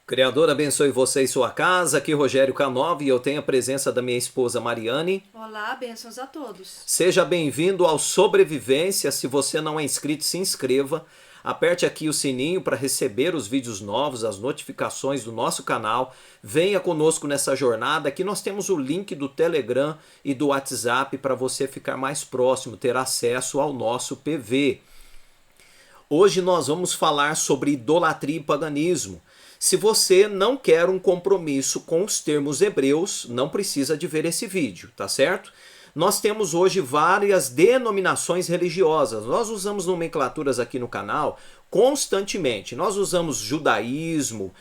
Criador abençoe você e sua casa. Aqui Rogério Canova e eu tenho a presença da minha esposa Mariane. Olá, bênçãos a todos. Seja bem-vindo ao Sobrevivência. Se você não é inscrito, se inscreva. Aperte aqui o sininho para receber os vídeos novos, as notificações do nosso canal. Venha conosco nessa jornada. Aqui nós temos o link do Telegram e do WhatsApp para você ficar mais próximo, ter acesso ao nosso PV. Hoje nós vamos falar sobre idolatria e paganismo. Se você não quer um compromisso com os termos hebreus, não precisa de ver esse vídeo, tá certo? Nós temos hoje várias denominações religiosas. Nós usamos nomenclaturas aqui no canal constantemente. Nós usamos judaísmo,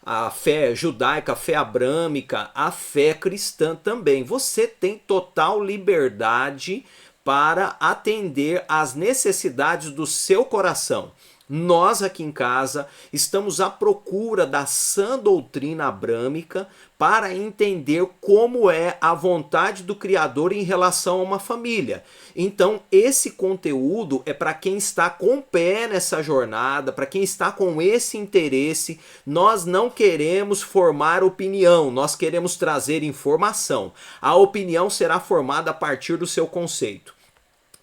a fé judaica, a fé abrâmica, a fé cristã também. Você tem total liberdade para atender às necessidades do seu coração. Nós aqui em casa estamos à procura da sã doutrina abrâmica para entender como é a vontade do Criador em relação a uma família. Então, esse conteúdo é para quem está com o pé nessa jornada, para quem está com esse interesse. Nós não queremos formar opinião, nós queremos trazer informação. A opinião será formada a partir do seu conceito.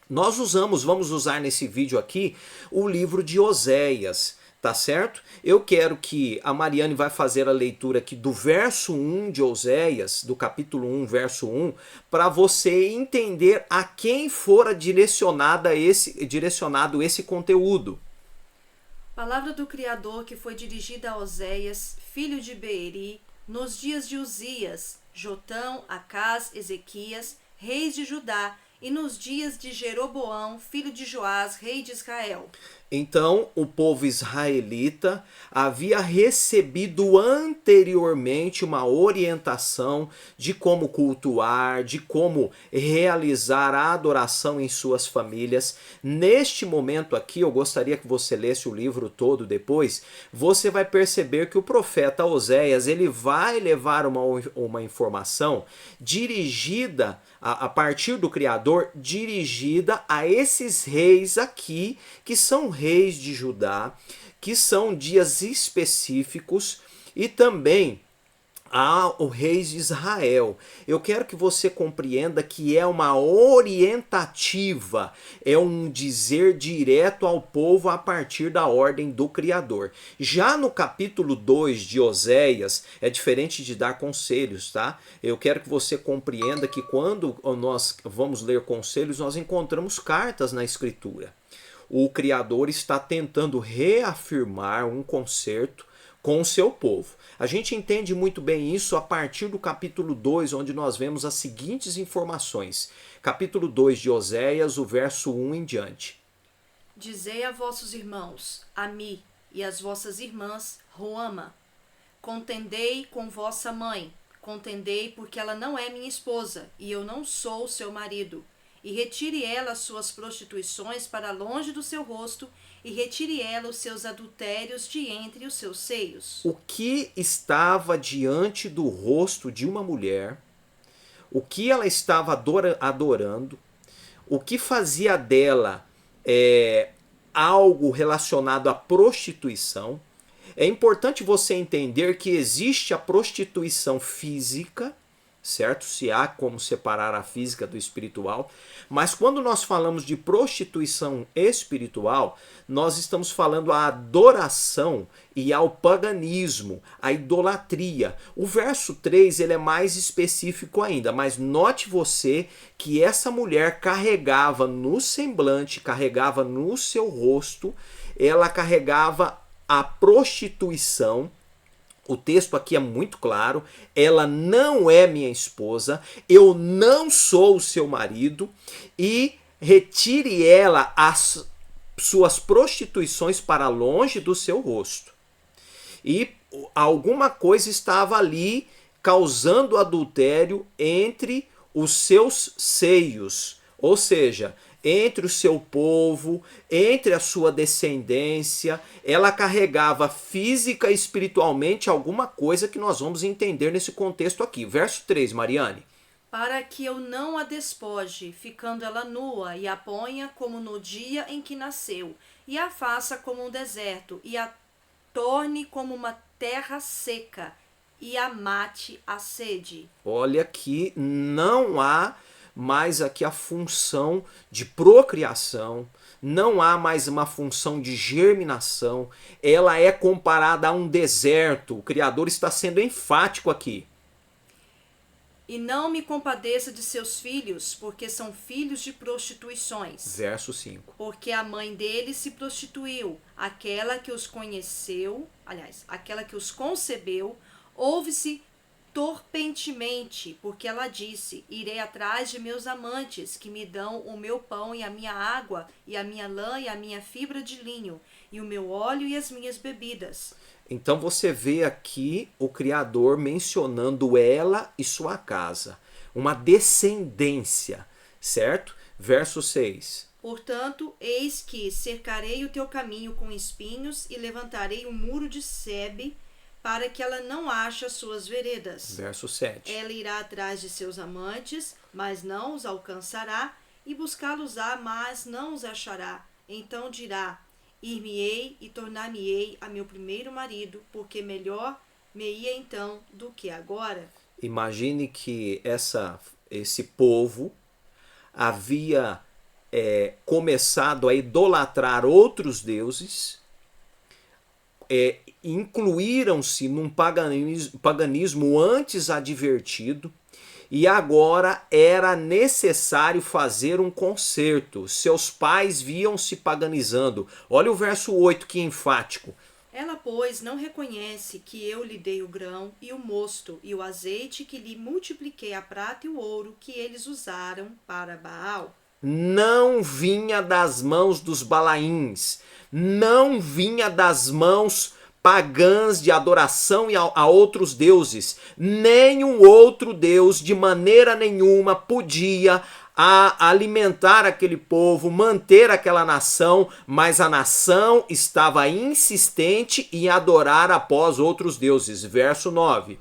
Vamos usar nesse vídeo aqui o livro de Oséias, tá certo? Eu quero que a Mariane vai fazer a leitura aqui do verso 1 de Oséias, do capítulo 1, verso 1, para você entender a quem fora direcionado esse conteúdo. Palavra do Criador que foi dirigida a Oséias, filho de Beeri, nos dias de Uzias, Jotão, Acás, Ezequias, reis de Judá, e nos dias de Jeroboão, filho de Joás, rei de Israel. Então, o povo israelita havia recebido anteriormente uma orientação de como cultuar, de como realizar a adoração em suas famílias. Neste momento aqui, eu gostaria que você lesse o livro todo depois. Você vai perceber que o profeta Oséias ele vai levar uma informação dirigida a partir do Criador, dirigida a esses reis aqui, que são reis de Judá, que são dias específicos, e também o reis de Israel. Eu quero que você compreenda que é uma orientativa, é um dizer direto ao povo a partir da ordem do Criador. Já no capítulo 2 de Oséias, é diferente de dar conselhos, tá? Eu quero que você compreenda que quando nós vamos ler conselhos, nós encontramos cartas na Escritura. O Criador está tentando reafirmar um concerto com o seu povo. A gente entende muito bem isso a partir do capítulo 2, onde nós vemos as seguintes informações. Capítulo 2 de Oséias, o verso 1 em diante. Dizei a vossos irmãos, Ami, e às vossas irmãs, Ruama. Contendei com vossa mãe, contendei porque ela não é minha esposa, e eu não sou seu marido. E retire ela as suas prostituições para longe do seu rosto, e retire ela os seus adultérios de entre os seus seios. O que estava diante do rosto de uma mulher, o que ela estava adorando, o que fazia dela algo relacionado à prostituição. É importante você entender que existe a prostituição física, certo? Se há como separar a física do espiritual, mas quando nós falamos de prostituição espiritual, nós estamos falando a adoração e ao paganismo, a idolatria. O verso 3 ele é mais específico ainda, mas note você que essa mulher carregava no semblante, carregava no seu rosto, ela carregava a prostituição. O texto aqui é muito claro, ela não é minha esposa, eu não sou o seu marido, e retire ela as suas prostituições para longe do seu rosto. E alguma coisa estava ali causando adultério entre os seus seios, ou seja, entre o seu povo, entre a sua descendência. Ela carregava física e espiritualmente alguma coisa que nós vamos entender nesse contexto aqui. Verso 3, Mariane. Para que eu não a despoje, ficando ela nua, e a ponha como no dia em que nasceu, e a faça como um deserto, e a torne como uma terra seca e a mate a sede. Olha que não há mais aqui a função de procriação, não há mais uma função de germinação, ela é comparada a um deserto. O Criador está sendo enfático aqui. E não me compadeça de seus filhos, porque são filhos de prostituições. Verso 5. Porque a mãe deles se prostituiu, aquela que os concebeu, ouve-se torpentemente, porque ela disse: irei atrás de meus amantes, que me dão o meu pão e a minha água, e a minha lã e a minha fibra de linho, e o meu óleo e as minhas bebidas. Então você vê aqui o Criador mencionando ela e sua casa, uma descendência, certo? Verso 6. Portanto, eis que cercarei o teu caminho com espinhos e levantarei um muro de sebe, para que ela não ache as suas veredas. Verso 7. Ela irá atrás de seus amantes, mas não os alcançará, e buscá-los-á, mas não os achará. Então dirá: ir-me-ei e tornar-me-ei a meu primeiro marido, porque melhor me ia então do que agora. Imagine que esse povo havia começado a idolatrar outros deuses, incluíram-se num paganismo antes advertido, e agora era necessário fazer um conserto. Seus pais viam-se paganizando. Olha o verso 8, que enfático. Ela, pois, não reconhece que eu lhe dei o grão e o mosto e o azeite, que lhe multipliquei a prata e o ouro que eles usaram para Baal. Não vinha das mãos dos Balaíns, não vinha das mãos pagãs de adoração a outros deuses. Nenhum outro deus de maneira nenhuma podia alimentar aquele povo, manter aquela nação, mas a nação estava insistente em adorar após outros deuses. Verso 9.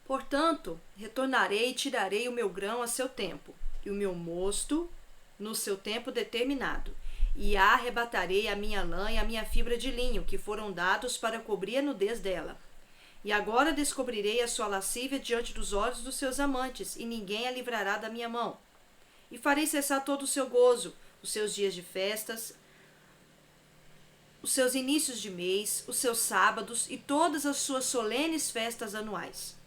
Portanto, retornarei e tirarei o meu grão a seu tempo, e o meu mosto no seu tempo determinado. E arrebatarei a minha lã e a minha fibra de linho, que foram dados para cobrir a nudez dela. E agora descobrirei a sua lascívia diante dos olhos dos seus amantes, e ninguém a livrará da minha mão. E farei cessar todo o seu gozo, os seus dias de festas, os seus inícios de mês, os seus sábados e todas as suas solenes festas anuais.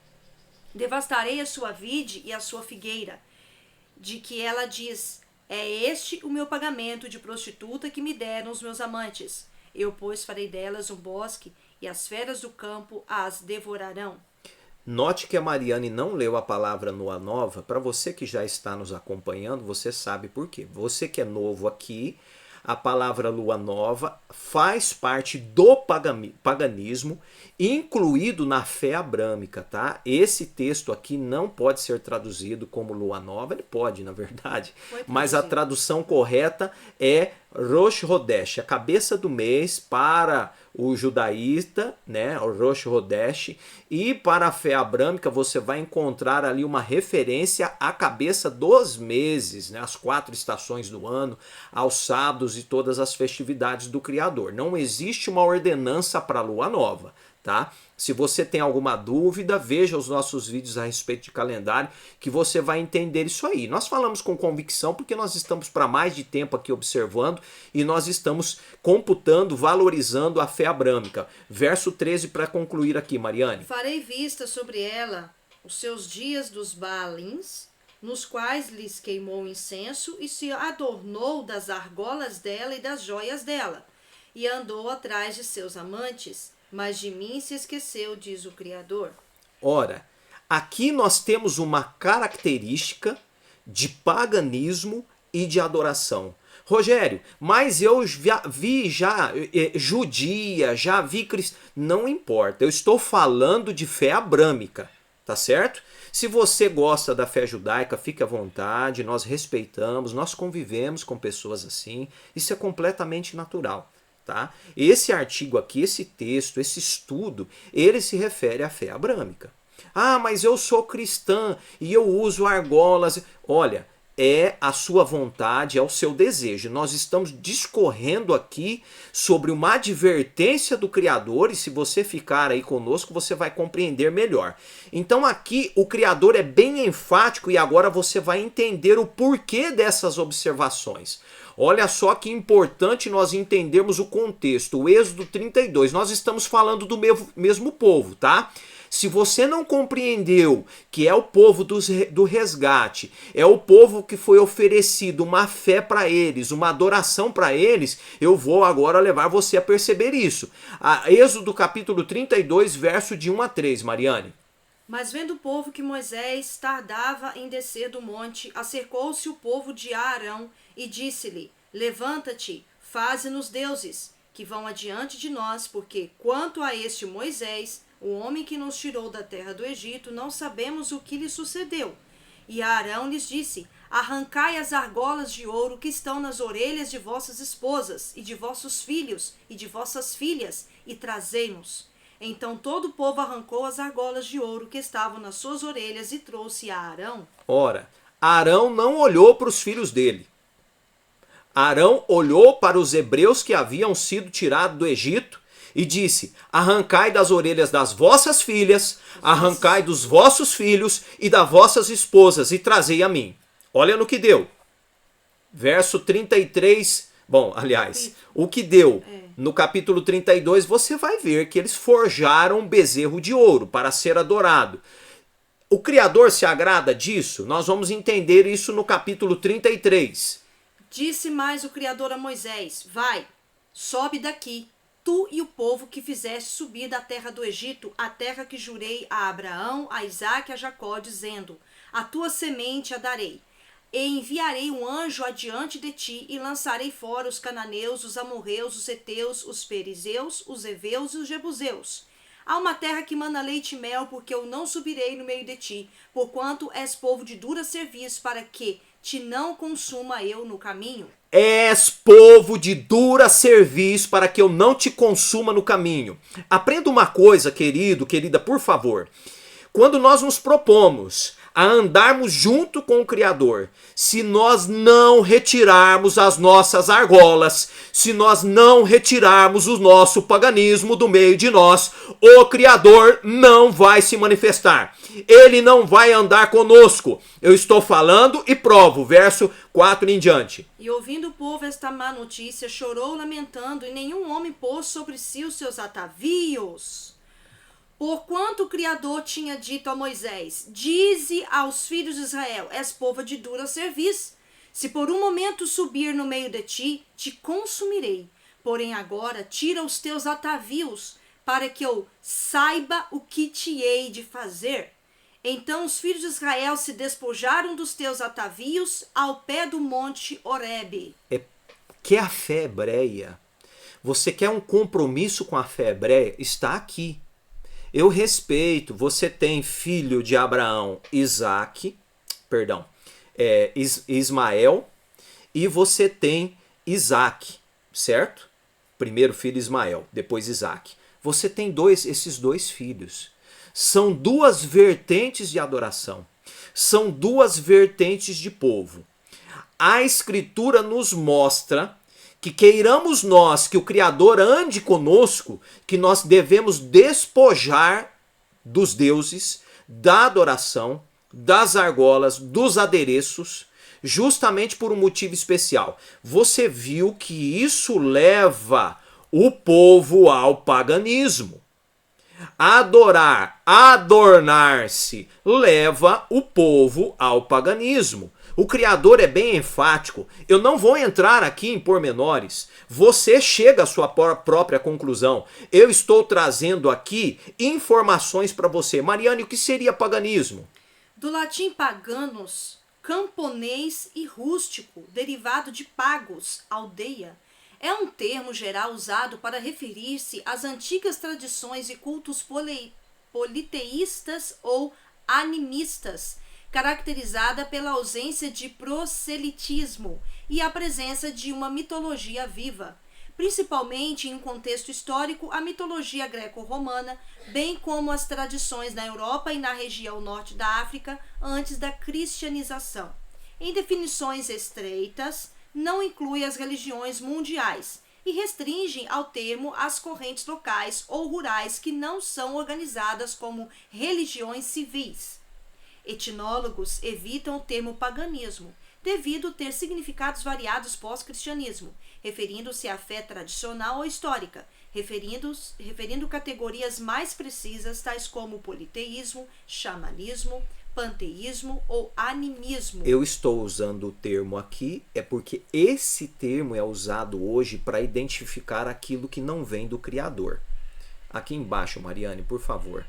Devastarei a sua vide e a sua figueira, de que ela diz: é este o meu pagamento de prostituta que me deram os meus amantes. Eu, pois, farei delas um bosque, e as feras do campo as devorarão. Note que a Mariane não leu a palavra Lua Nova. Para você que já está nos acompanhando, você sabe por quê. Você que é novo aqui, a palavra Lua Nova faz parte do paganismo, incluído na fé abrâmica, tá? Esse texto aqui não pode ser traduzido como Lua Nova, ele pode, na verdade, mas a tradução correta é Rosh Hodesh, a cabeça do mês para o judaísta, né, o Rosh Hodesh, e para a fé abrâmica você vai encontrar ali uma referência à cabeça dos meses, né, as 4 estações do ano, aos sábados e todas as festividades do Criador. Não existe uma ordenança para a Lua Nova, tá? Se você tem alguma dúvida, veja os nossos vídeos a respeito de calendário, que você vai entender isso aí. Nós falamos com convicção porque nós estamos para mais de tempo aqui observando e nós estamos computando, valorizando a fé abrâmica. Verso 13 para concluir aqui, Mariane. Farei vista sobre ela os seus dias dos Baalins, nos quais lhes queimou incenso e se adornou das argolas dela e das joias dela, e andou atrás de seus amantes, mas de mim se esqueceu, diz o Criador. Ora, aqui nós temos uma característica de paganismo e de adoração. Rogério, mas eu vi já judia, já vi cristã. Não importa, eu estou falando de fé abrâmica, tá certo? Se você gosta da fé judaica, fique à vontade, nós respeitamos, nós convivemos com pessoas assim, isso é completamente natural. Tá? Esse artigo aqui, esse texto, esse estudo, ele se refere à fé abrâmica. Ah, mas eu sou cristã e eu uso argolas. Olha, é a sua vontade, é o seu desejo. Nós estamos discorrendo aqui sobre uma advertência do Criador, e se você ficar aí conosco, você vai compreender melhor. Então aqui o Criador é bem enfático, e agora você vai entender o porquê dessas observações. Olha só que importante nós entendermos o contexto. O Êxodo 32, nós estamos falando do mesmo povo, tá? Se você não compreendeu que é o povo do resgate, é o povo que foi oferecido uma fé para eles, uma adoração para eles, eu vou agora levar você a perceber isso. Êxodo capítulo 32, verso de 1 a 3, Mariane. Mas vendo o povo que Moisés tardava em descer do monte, acercou-se o povo de Arão e disse-lhe: Levanta-te, faze-nos deuses, que vão adiante de nós, porque quanto a este Moisés, o homem que nos tirou da terra do Egito, não sabemos o que lhe sucedeu. E Arão lhes disse: Arrancai as argolas de ouro que estão nas orelhas de vossas esposas, e de vossos filhos, e de vossas filhas, e trazei-nos. Então todo o povo arrancou as argolas de ouro que estavam nas suas orelhas e trouxe a Arão. Ora, Arão não olhou para os filhos dele. Arão olhou para os hebreus que haviam sido tirados do Egito e disse: Arrancai das orelhas das vossas filhas, arrancai dos vossos filhos e das vossas esposas e trazei a mim. Olha no que deu. Verso 33. Bom, aliás, o que deu no capítulo 32, você vai ver que eles forjaram um bezerro de ouro para ser adorado. O Criador se agrada disso? Nós vamos entender isso no capítulo 33. Disse mais o Criador a Moisés: Vai, sobe daqui, tu e o povo que fizeste subir da terra do Egito, a terra que jurei a Abraão, a Isaque e a Jacó, dizendo: A tua semente a darei. E enviarei um anjo adiante de ti, e lançarei fora os cananeus, os amorreus, os heteus, os perizeus, os heveus e os jebuseus. Há uma terra que mana leite e mel, porque eu não subirei no meio de ti, porquanto és povo de dura serviço, para que te não consuma eu no caminho. És povo de dura serviço, para que eu não te consuma no caminho. Aprenda uma coisa, querido, querida, por favor. Quando nós nos propomos a andarmos junto com o Criador, se nós não retirarmos as nossas argolas, se nós não retirarmos o nosso paganismo do meio de nós, o Criador não vai se manifestar. Ele não vai andar conosco. Eu estou falando e provo, verso 4 em diante. E ouvindo o povo esta má notícia, chorou lamentando, e nenhum homem pôs sobre si os seus atavios. Porquanto o Criador tinha dito a Moisés: Dize aos filhos de Israel: És povo de dura serviço. Se por um momento subir no meio de ti, te consumirei. Porém agora tira os teus atavios, para que eu saiba o que te hei de fazer. Então os filhos de Israel se despojaram dos teus atavios ao pé do monte Horebe. Quer a fé hebreia? Você quer um compromisso com a fé hebreia? Está aqui. Eu respeito, você tem filho de Abraão, Ismael, e você tem Isaque, certo? Primeiro filho Ismael, depois Isaque. Você tem esses dois filhos. São duas vertentes de adoração. São duas vertentes de povo. A Escritura nos mostra que queiramos nós que o Criador ande conosco, que nós devemos despojar dos deuses, da adoração, das argolas, dos adereços, justamente por um motivo especial. Você viu que isso leva o povo ao paganismo. Adorar, adornar-se, leva o povo ao paganismo. O Criador é bem enfático. Eu não vou entrar aqui em pormenores. Você chega à sua própria conclusão. Eu estou trazendo aqui informações para você. Mariane, o que seria paganismo? Do latim paganos, camponês e rústico, derivado de pagos, aldeia. É um termo geral usado para referir-se às antigas tradições e cultos politeístas ou animistas, caracterizada pela ausência de proselitismo e a presença de uma mitologia viva, principalmente em um contexto histórico, a mitologia greco-romana, bem como as tradições na Europa e na região norte da África antes da cristianização. em definições estreitas, não inclui as religiões mundiais e restringe ao termo as correntes locais ou rurais que não são organizadas como religiões civis. Etnólogos evitam o termo paganismo, devido ter significados variados pós-cristianismo, referindo-se à fé tradicional ou histórica, referindo categorias mais precisas, tais como politeísmo, xamanismo, panteísmo ou animismo. Eu estou usando o termo aqui é porque esse termo é usado hoje para identificar aquilo que não vem do Criador. Aqui embaixo, Mariane, por favor.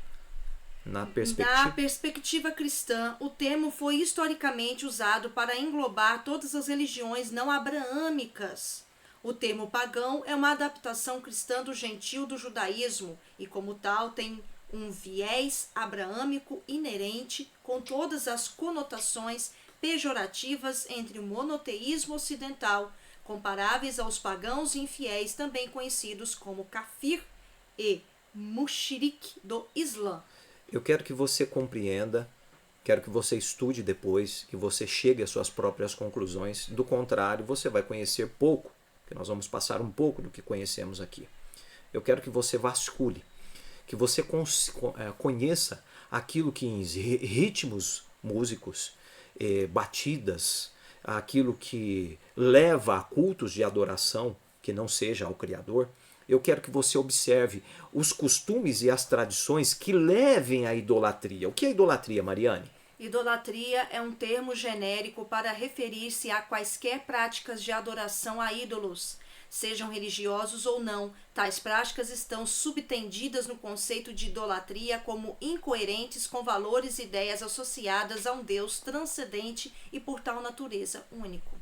Na perspectiva cristã, o termo foi historicamente usado para englobar todas as religiões não abraâmicas. O termo pagão é uma adaptação cristã do gentil do judaísmo e, como tal, tem um viés abraâmico inerente, com todas as conotações pejorativas entre o monoteísmo ocidental, comparáveis aos pagãos infiéis, também conhecidos como kafir e mushrik do Islã. Eu quero que você compreenda, quero que você estude depois, que você chegue às suas próprias conclusões. Do contrário, você vai conhecer pouco, que nós vamos passar um pouco do que conhecemos aqui. Eu quero que você vasculhe, que você conheça aquilo que em ritmos músicos, batidas, aquilo que leva a cultos de adoração, que não seja ao Criador. Eu quero que você observe os costumes e as tradições que levem à idolatria. O que é idolatria, Mariane? Idolatria é um termo genérico para referir-se a quaisquer práticas de adoração a ídolos, sejam religiosos ou não. Tais práticas estão subtendidas no conceito de idolatria como incoerentes com valores e ideias associadas a um Deus transcendente e por tal natureza único.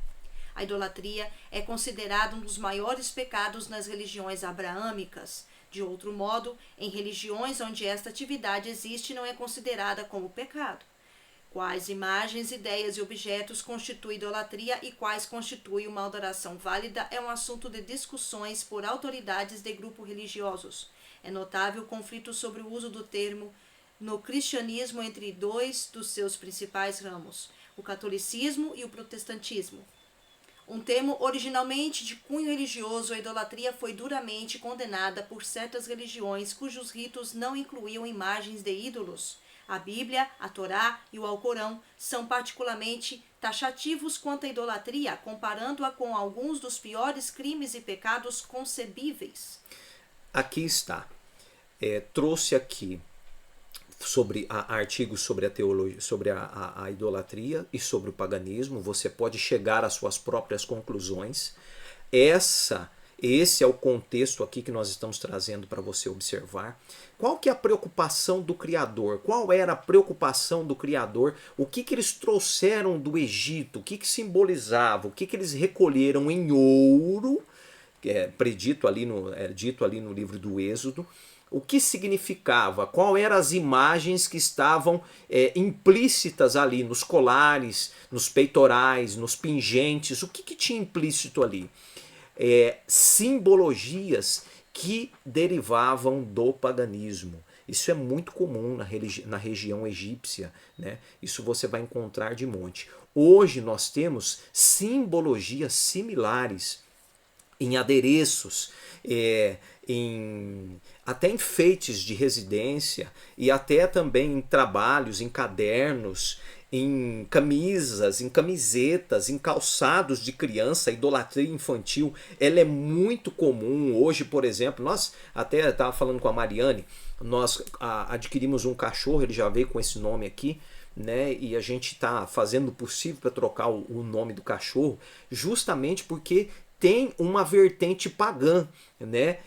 A idolatria é considerada um dos maiores pecados nas religiões abraâmicas. De outro modo, em religiões onde esta atividade existe, não é considerada como pecado. Quais imagens, ideias e objetos constituem idolatria e quais constituem uma adoração válida é um assunto de discussões por autoridades de grupos religiosos. É notável o conflito sobre o uso do termo no cristianismo entre dois dos seus principais ramos, o catolicismo e o protestantismo. Um termo originalmente de cunho religioso, a idolatria foi duramente condenada por certas religiões cujos ritos não incluíam imagens de ídolos. A Bíblia, a Torá e o Alcorão são particularmente taxativos quanto à idolatria, comparando-a com alguns dos piores crimes e pecados concebíveis. Aqui está. Trouxe aqui artigos sobre a teologia, sobre a idolatria e sobre o paganismo. Você pode chegar às suas próprias conclusões. Esse é o contexto aqui que nós estamos trazendo para você observar. Qual que é a preocupação do Criador? Qual era a preocupação do Criador? O que eles trouxeram do Egito? O que simbolizava? O que eles recolheram em ouro? Dito ali no livro do Êxodo. O que significava? Qual eram as imagens que estavam implícitas ali nos colares, nos peitorais, nos pingentes? O que tinha implícito ali? Simbologias que derivavam do paganismo. Isso é muito comum na região egípcia, né? Isso você vai encontrar de monte. Hoje nós temos simbologias similares em adereços, até enfeites de residência e até também em trabalhos, em cadernos, em camisas, em camisetas, em calçados de criança. A idolatria infantil, ela é muito comum hoje. Por exemplo, nós até estava falando com a Mariane, nós adquirimos um cachorro, ele já veio com esse nome aqui, né? E a gente está fazendo o possível para trocar o nome do cachorro, justamente porque tem uma vertente pagã, né?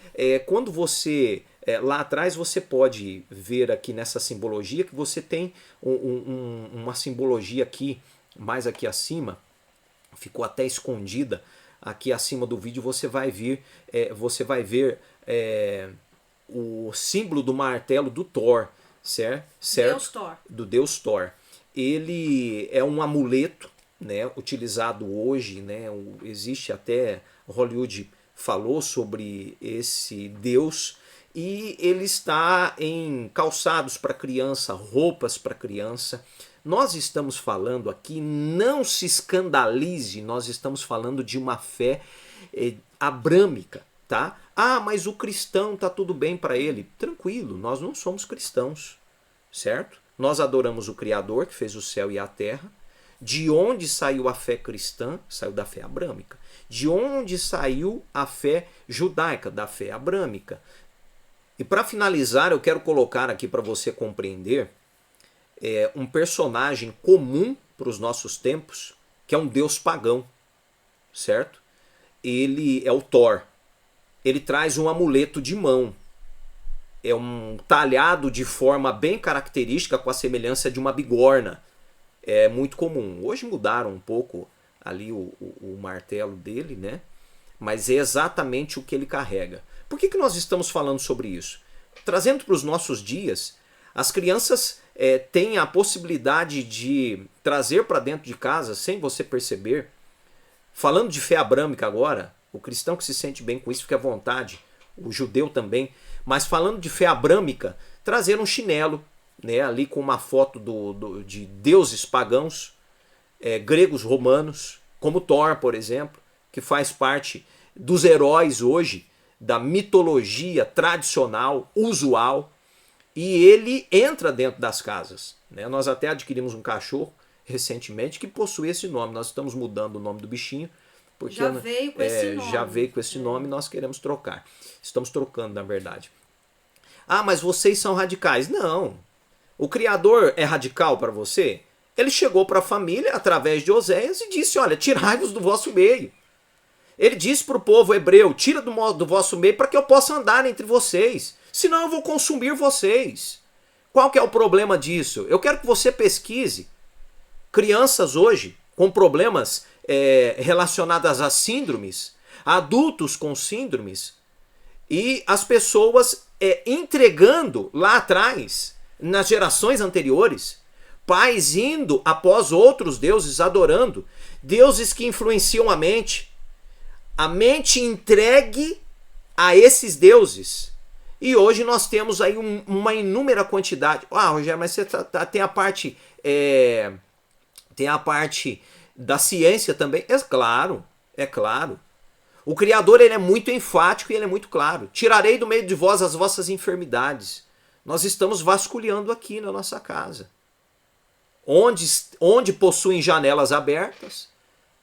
Quando você lá atrás você pode ver aqui nessa simbologia que você tem uma simbologia aqui, mais aqui acima, ficou até escondida aqui acima do vídeo. Você vai ver o símbolo do martelo do Thor, certo? Deus Thor. Do Deus Thor. Ele é um amuleto, né, utilizado hoje, né, existe até, Hollywood falou sobre esse Deus, e ele está em calçados para criança, roupas para criança, Nós estamos falando aqui, não se escandalize, nós estamos falando de uma fé abrâmica, tá? Ah, mas o cristão tá tudo bem para ele. Tranquilo, nós não somos cristãos, certo? Nós adoramos o Criador que fez o céu e a terra. De onde saiu a fé cristã? Saiu da fé abrâmica. De onde saiu a fé judaica? Da fé abrâmica. E para finalizar, eu quero colocar aqui para você compreender um personagem comum para os nossos tempos, que é um deus pagão, certo? Ele é o Thor. Ele traz um amuleto de mão. É um talhado de forma bem característica com a semelhança de uma bigorna. É muito comum. Hoje mudaram um pouco ali o martelo dele, né? Mas é exatamente o que ele carrega. Por que nós estamos falando sobre isso? Trazendo para os nossos dias, as crianças têm a possibilidade de trazer para dentro de casa, sem você perceber. Falando de fé abrâmica agora, o cristão que se sente bem com isso fica à vontade, o judeu também. Mas falando de fé abrâmica, trazer um chinelo, né, ali com uma foto de deuses pagãos, gregos, romanos, como Thor, por exemplo, que faz parte dos heróis hoje, da mitologia tradicional, usual, e ele entra dentro das casas, né? Nós até adquirimos um cachorro recentemente que possui esse nome. Nós estamos mudando o nome do bichinho, porque já veio com esse nome. Já veio com esse nome e nós queremos trocar. Estamos trocando, na verdade. Ah, mas vocês são radicais. Não. O Criador é radical para você? Ele chegou para a família através de Oséias e disse, olha, tirai-vos do vosso meio. Ele disse para o povo hebreu, tira do vosso meio para que eu possa andar entre vocês. Senão eu vou consumir vocês. Qual que é o problema disso? Eu quero que você pesquise. Crianças hoje com problemas relacionados a síndromes, adultos com síndromes, e as pessoas entregando lá atrás, nas gerações anteriores, pais indo após outros deuses, adorando, deuses que influenciam a mente entregue a esses deuses. E hoje nós temos aí uma inúmera quantidade. Ah, Rogério, mas você tem a parte da ciência também. É claro, é claro. O Criador ele é muito enfático e ele é muito claro. Tirarei do meio de vós as vossas enfermidades. Nós estamos vasculhando aqui na nossa casa. Onde possuem janelas abertas,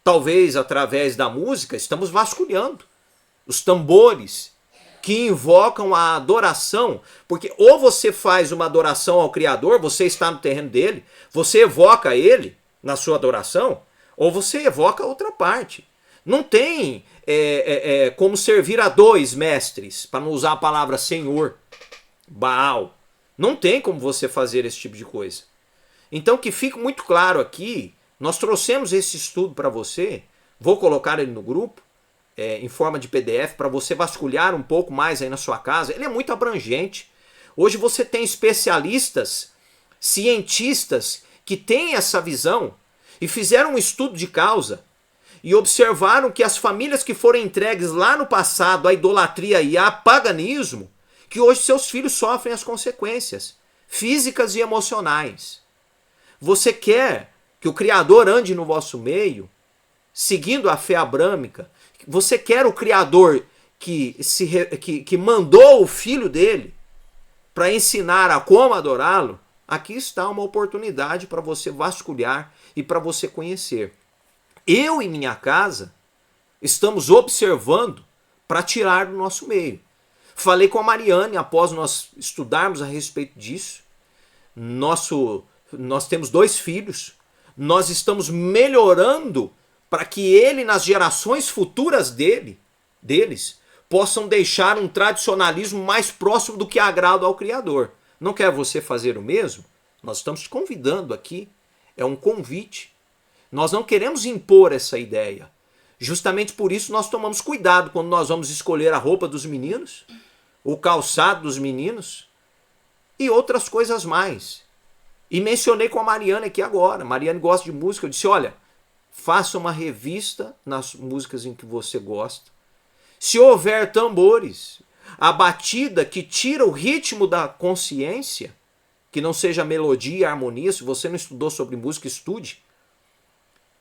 talvez através da música, estamos vasculhando. Os tambores que invocam a adoração, porque ou você faz uma adoração ao Criador, você está no terreno dele, você evoca ele na sua adoração, ou você evoca outra parte. Não tem como servir a dois mestres, para não usar a palavra Senhor, Baal. Não tem como você fazer esse tipo de coisa. Então que fique muito claro aqui, nós trouxemos esse estudo para você, vou colocar ele no grupo, em forma de PDF, para você vasculhar um pouco mais aí na sua casa. Ele é muito abrangente. Hoje você tem especialistas, cientistas, que têm essa visão e fizeram um estudo de causa e observaram que as famílias que foram entregues lá no passado à idolatria e ao paganismo, que hoje seus filhos sofrem as consequências físicas e emocionais. Você quer que o Criador ande no vosso meio, seguindo a fé abrâmica? Você quer o Criador que mandou o Filho dele para ensinar a como adorá-lo? Aqui está uma oportunidade para você vasculhar e para você conhecer. Eu e minha casa estamos observando para tirar do nosso meio. Falei com a Mariane após nós estudarmos a respeito disso. Nós temos 2 filhos. Nós estamos melhorando para que ele, nas gerações futuras deles, possam deixar um tradicionalismo mais próximo do que agrada ao Criador. Não quer você fazer o mesmo? Nós estamos te convidando aqui. É um convite. Nós não queremos impor essa ideia. Justamente por isso nós tomamos cuidado quando nós vamos escolher a roupa dos meninos, o calçado dos meninos e outras coisas mais. E mencionei com a Mariane aqui agora. Mariane gosta de música. Eu disse, olha, faça uma revista nas músicas em que você gosta. Se houver tambores, a batida que tira o ritmo da consciência, que não seja melodia e harmonia. Se você não estudou sobre música, estude.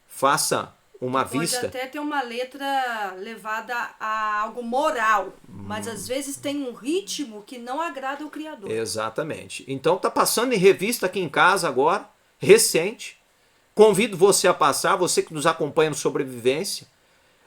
Faça uma vista. Pode até ter uma letra levada a algo moral, mas às vezes tem um ritmo que não agrada o Criador. Exatamente. Então tá passando em revista aqui em casa agora, recente. Convido você a passar, você que nos acompanha no Sobrevivência.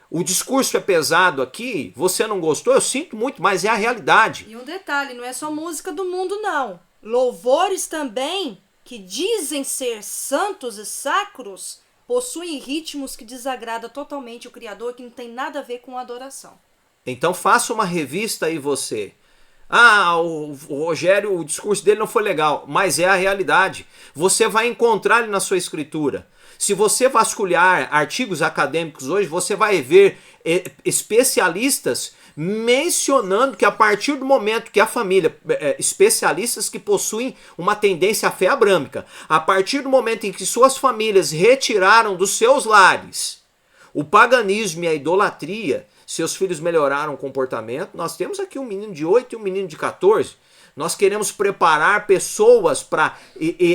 O discurso é pesado aqui, você não gostou, eu sinto muito, mas é a realidade. E um detalhe, não é só música do mundo, não. Louvores também, que dizem ser santos e sacros, possuem ritmos que desagradam totalmente o Criador, que não tem nada a ver com adoração. Então faça uma revista aí você. Ah, o Rogério, o discurso dele não foi legal, mas é a realidade. Você vai encontrar ele na sua escritura. Se você vasculhar artigos acadêmicos hoje, você vai ver especialistas mencionando que a partir do momento que a família, especialistas que possuem uma tendência à fé abrâmica, a partir do momento em que suas famílias retiraram dos seus lares o paganismo e a idolatria, seus filhos melhoraram o comportamento. Nós temos aqui um menino de 8 e um menino de 14. Nós queremos preparar pessoas para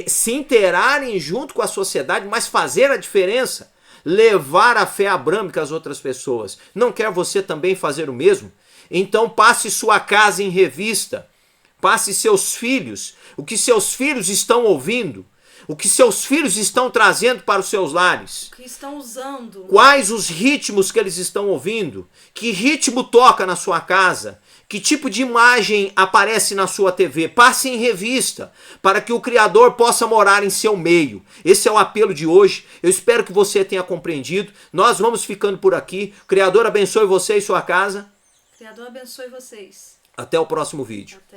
se inteirarem junto com a sociedade, mas fazer a diferença. Levar a fé abrâmica às outras pessoas. Não quer você também fazer o mesmo? Então passe sua casa em revista. Passe seus filhos. O que seus filhos estão ouvindo. O que seus filhos estão trazendo para os seus lares. O que estão usando. Quais os ritmos que eles estão ouvindo. Que ritmo toca na sua casa. Que tipo de imagem aparece na sua TV? Passe em revista, para que o Criador possa morar em seu meio. Esse é o apelo de hoje. Eu espero que você tenha compreendido. Nós vamos ficando por aqui. O Criador abençoe você e sua casa. O Criador abençoe vocês. Até o próximo vídeo. Até.